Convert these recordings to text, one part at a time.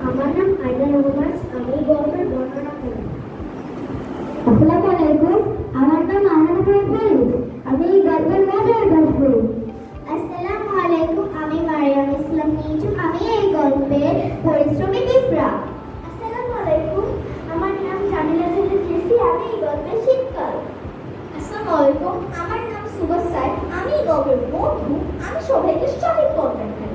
আমার নাম আয়দা রহমান, আমি গল্পের বর্ণনা করি। আসসালামু আলাইকুম, আমার নাম আহানা ফরিদ, আমি এই গল্পের মজার গল্প করি। আসসালামু আলাইকুম, আমি মারিয়াম ইসলাম নিচু, আমি এই গল্পের পরিশ্রমী বিপ্রা। আসসালামু আলাইকুম, আমার নাম জামিলা জাহান জেসি, আমি এই গল্পের শীতকাল। আসসালামু আলাইকুম, আমার নাম সুবাস সাইদ, আমি এই গল্পের বন্ধু, আমি সবাইকে সঠিক পথ দেখাই।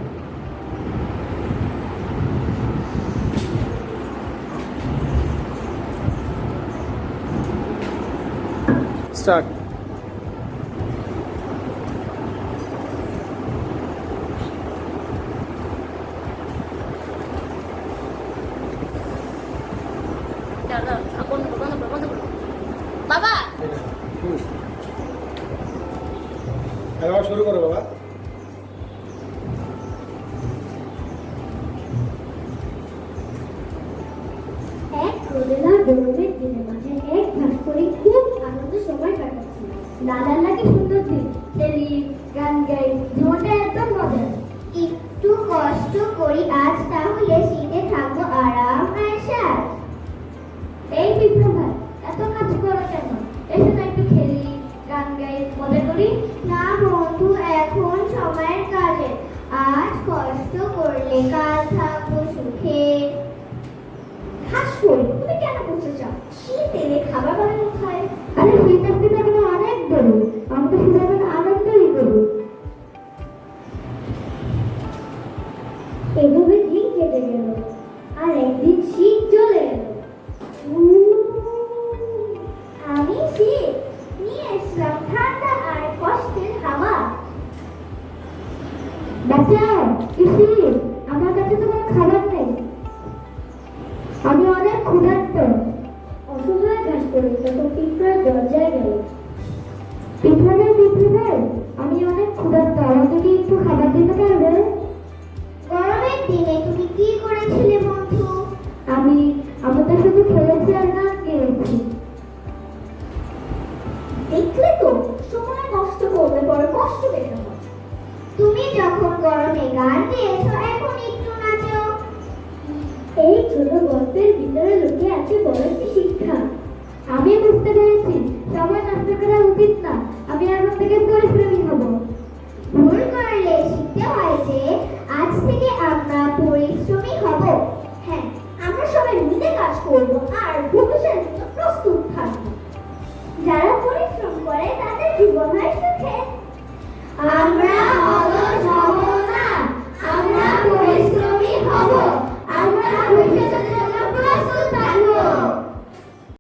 স্টার্ট। বাবা আবার শুরু করো বাবা। এক রোদেলা গরমের দিনে মাঠে এক ঘাস করে খুব আনন্দ সময় কাটাচ্ছি। দাদার লাগে সুন্দর দিন, খেলি, গান গাই, জীবনটা একদম মজার। একটু কষ্ট করি আজ, তাহলে শীতে থাকবো আরাম আর সাজ। এই বিপ্লব ভাই, এত কাজ করো কেন? এসে না একটু খেলি, গান গাই, মজা করি। না বন্ধু, এখন সময়ের কাজে, আজ কষ্ট করলে কাল থাকবো সুখে। হাসুন, তুমি কেন করতে চাও? শীত এলে খাবার বানানো খায়। আরে শীত আসতে থাকলে অনেক দেরি, আমি তো শুধু এখন আনন্দই করি। এভাবে দিন কেটে গেল, আর একদিন শীত চলে এলো। আমি শীত নিয়ে এসলাম ঠান্ডা আর কষ্টের হাওয়া। বাচ্চাও, কি শীত, আমার কাছে তো কোনো খাবার নেই, আমি অনেক ক্ষুধার্ত। অসহায় ঘাস পড়ে তখন পিঁপড়ার দরজায় গেল। পিঁপড়ে পিঁপড়ে, আমি অনেক ক্ষুধার্ত, আমাকে কি একটু খাবার দিতে পারবে? গরমের দিনে তুমি কি করেছিলে বন্ধু? আমি তো শুধু খেলেছি আর গান গেয়েছি। দেখলে তো, সময় নষ্ট করলে পরে কষ্ট পেতে হয়। তুমি যখন গরমে গান দিয়েছো, এখন একটু নাচো। এই ছোট গল্পের ভিতরে লুকিয়ে আছে বড় একটি শিক্ষা। আমি বুঝতে পেরেছি, সময় নষ্ট করা উচিত না, আমি এখন থেকে পরিশ্রমী হব। ভুল করলে শিখতে হয় যে আজ থেকে আমরা পরিশ্রমী হব। হ্যাঁ, আমরা সবাই মিলে কাজ করব আর ভবিষ্যতের জন্য প্রস্তুত থাকব। যারা পরিশ্রম করে তাদের জীবন হয় সুখে। আমরা অলস হব না, আমরা পরিশ্রমী হব, আমরা ভবিষ্যতের